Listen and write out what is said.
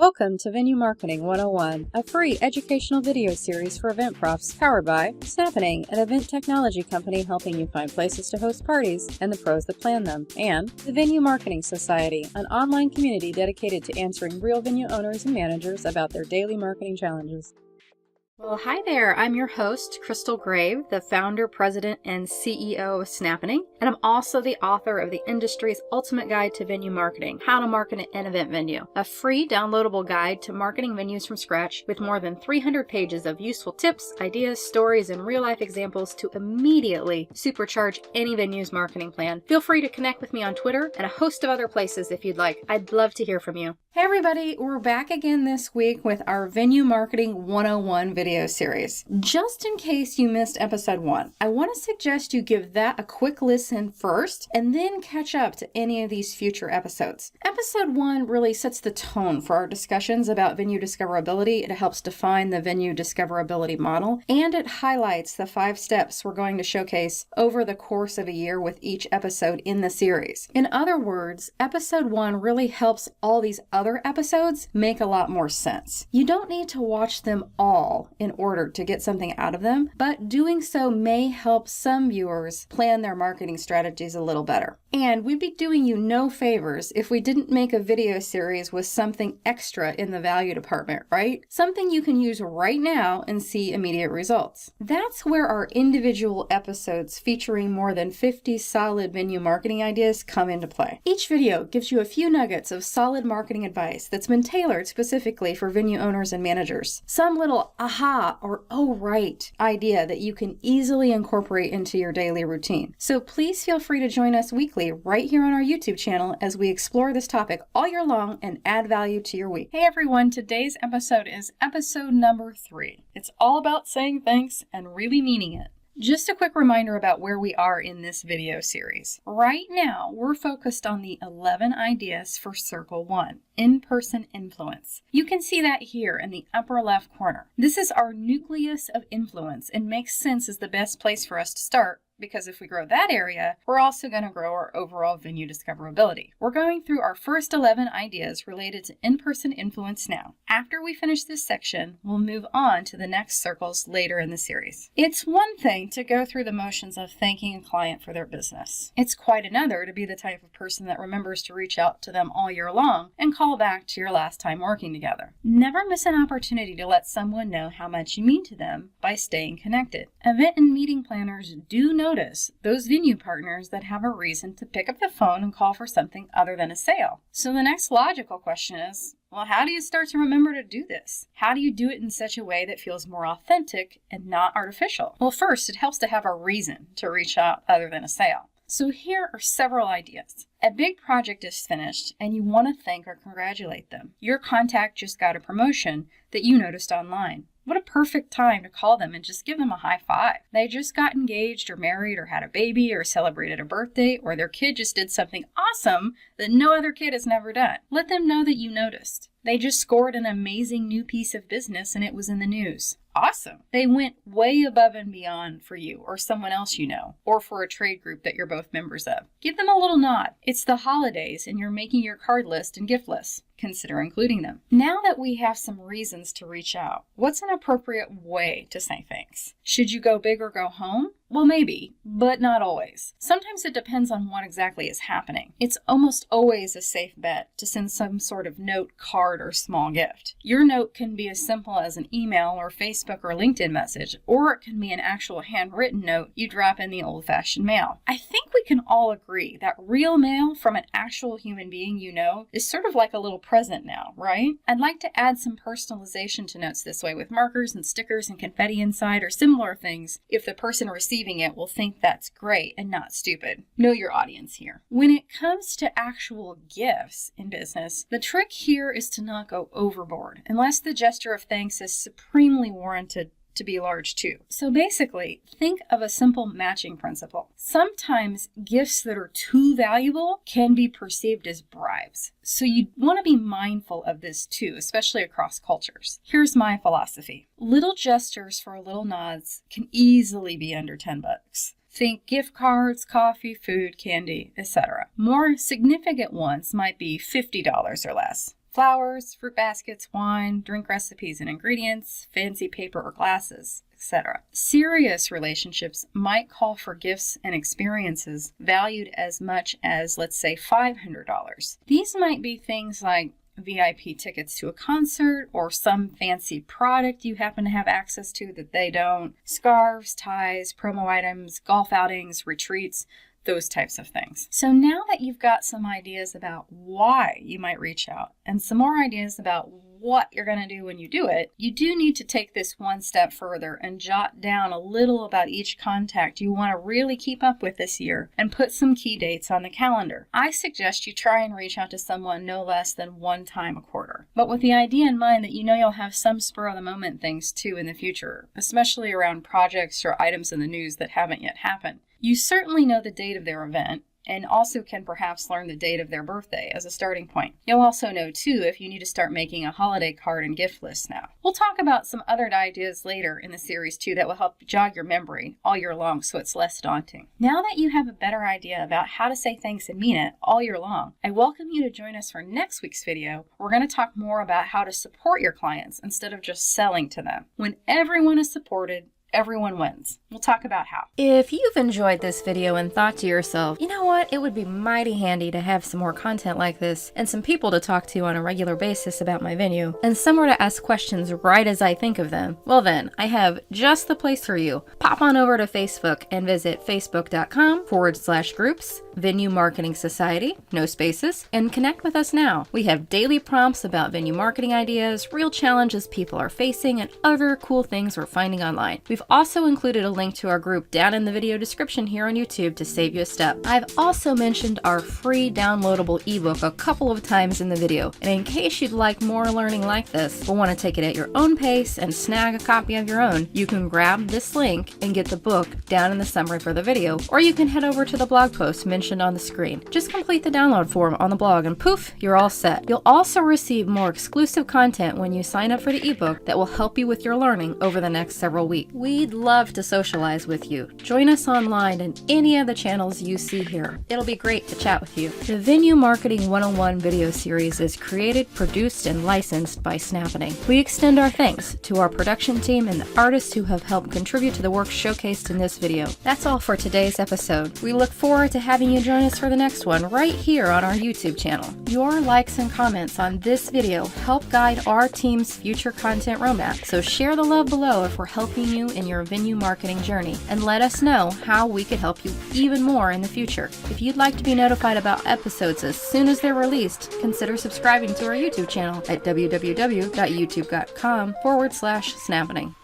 Welcome to Venue Marketing 101, a free educational video series for eventtechs powered by Snappening, an event technology company helping you find places to host parties and the pros that plan them, and the Venue Marketing Society, an online community dedicated to answering real venue owners and managers about their daily marketing challenges. Well, hi there. I'm your host, Crystal Grave, the founder, president, and CEO of Snappening, and I'm also the author of the industry's ultimate guide to venue marketing, How to Market an Event Venue, a free downloadable guide to marketing venues from scratch with more than 300 pages of useful tips, ideas, stories, and real-life examples to immediately supercharge any venue's marketing plan. Feel free to connect with me on Twitter and a host of other places if you'd like. I'd love to hear from you. Hey everybody, we're back again this week with our Venue Marketing 101 video series. Just in case you missed episode 1, I want to suggest you give that a quick listen first and then catch up to any of these future episodes. Episode 1 really sets the tone for our discussions about venue discoverability. It helps define the venue discoverability model, and it highlights the 5 steps we're going to showcase over the course of a year with each episode in the series. In other words, episode 1 really helps all these other episodes make a lot more sense. You don't need to watch them all in order to get something out of them, but doing so may help some viewers plan their marketing strategies a little better. And we'd be doing you no favors if we didn't make a video series with something extra in the value department, right? Something you can use right now and see immediate results. That's where our individual episodes featuring more than 50 solid venue marketing ideas come into play. Each video gives you a few nuggets of solid marketing advice that's been tailored specifically for venue owners and managers. Some little aha or oh right idea that you can easily incorporate into your daily routine. So please feel free to join us weekly right here on our YouTube channel as we explore this topic all year long and add value to your week. Hey everyone, today's episode is episode number 3. It's all about saying thanks and really meaning it. Just a quick reminder about where we are in this video series. Right now, we're focused on the 11 ideas for Circle 1, in-person influence. You can see that here in the upper left corner. This is our nucleus of influence and makes sense as the best place for us to start, because if we grow that area, we're also going to grow our overall venue discoverability. We're going through our first 11 ideas related to in-person influence now. After we finish this section, we'll move on to the next circles later in the series. It's one thing to go through the motions of thanking a client for their business. It's quite another to be the type of person that remembers to reach out to them all year long and call back to your last time working together. Never miss an opportunity to let someone know how much you mean to them by staying connected. Event and meeting planners do notice those venue partners that have a reason to pick up the phone and call for something other than a sale. So the next logical question is, well, how do you start to remember to do this? How do you do it in such a way that feels more authentic and not artificial? Well, first, it helps to have a reason to reach out other than a sale. So here are several ideas. A big project is finished and you want to thank or congratulate them. Your contact just got a promotion that you noticed online. What a perfect time to call them and just give them a high five. They just got engaged or married or had a baby or celebrated a birthday, or their kid just did something awesome that no other kid has never done. Let them know that you noticed. They just scored an amazing new piece of business and it was in the news. Awesome. They went way above and beyond for you or someone else you know, or for a trade group that you're both members of. Give them a little nod. It's the holidays and you're making your card list and gift list. Consider including them. Now that we have some reasons to reach out, what's an appropriate way to say thanks? Should you go big or go home? Well, maybe, but not always. Sometimes it depends on what exactly is happening. It's almost always a safe bet to send some sort of note, card, or small gift. Your note can be as simple as an email or Facebook or LinkedIn message, or it can be an actual handwritten note you drop in the old-fashioned mail. I think we can all agree that real mail from an actual human being you know is sort of like a little present now, right? I'd like to add some personalization to notes this way with markers and stickers and confetti inside or similar things if the person receiving it will think that's great and not stupid. Know your audience here. When it comes to actual gifts in business, the trick here is to not go overboard unless the gesture of thanks is supremely warranted to be large too. So basically, think of a simple matching principle. Sometimes gifts that are too valuable can be perceived as bribes. So you want to be mindful of this too, especially across cultures. Here's my philosophy. Little gestures for little nods can easily be under $10. Think gift cards, coffee, food, candy, etc. More significant ones might be $50 or less. flowers, fruit baskets, wine, drink recipes and ingredients, fancy paper or glasses, etc. Serious relationships might call for gifts and experiences valued as much as, let's say, $500. These might be things like VIP tickets to a concert or some fancy product you happen to have access to that they don't, scarves, ties, promo items, golf outings, retreats, those types of things. So now that you've got some ideas about why you might reach out and some more ideas about what you're going to do when you do it, you do need to take this one step further and jot down a little about each contact you want to really keep up with this year and put some key dates on the calendar. I suggest you try and reach out to someone no less than one time a quarter, but with the idea in mind that you know you'll have some spur of the moment things too in the future, especially around projects or items in the news that haven't yet happened. You certainly know the date of their event and also can perhaps learn the date of their birthday as a starting point. You'll also know too if you need to start making a holiday card and gift list now. We'll talk about some other ideas later in the series too that will help jog your memory all year long so it's less daunting. Now that you have a better idea about how to say thanks and mean it all year long, I welcome you to join us for next week's video. We're going to talk more about how to support your clients instead of just selling to them. When everyone is supported, everyone wins. We'll talk about how. If you've enjoyed this video and thought to yourself, you know what, it would be mighty handy to have some more content like this and some people to talk to on a regular basis about my venue and somewhere to ask questions right as I think of them, well then, I have just the place for you. Pop on over to Facebook and visit facebook.com/groups, Venue Marketing Society, no spaces, and connect with us now. We have daily prompts about venue marketing ideas, real challenges people are facing, and other cool things we're finding online. We've also included a link to our group down in the video description here on YouTube to save you a step. I've also mentioned our free downloadable ebook a couple of times in the video, and in case you'd like more learning like this, but want to take it at your own pace and snag a copy of your own, you can grab this link and get the book down in the summary for the video, or you can head over to the blog post mentioned on the screen. Just complete the download form on the blog and poof, you're all set. You'll also receive more exclusive content when you sign up for the ebook that will help you with your learning over the next several weeks. We'd love to socialize with you. Join us online in any of the channels you see here. It'll be great to chat with you. The Venue Marketing 101 video series is created, produced, and licensed by Snappening. We extend our thanks to our production team and the artists who have helped contribute to the work showcased in this video. That's all for today's episode. We look forward to having you join us for the next one right here on our YouTube channel. Your likes and comments on this video help guide our team's future content roadmap, so share the love below if we're helping you in your venue marketing journey, and let us know how we could help you even more in the future. If you'd like to be notified about episodes as soon as they're released, consider subscribing to our YouTube channel at www.youtube.com/snappening.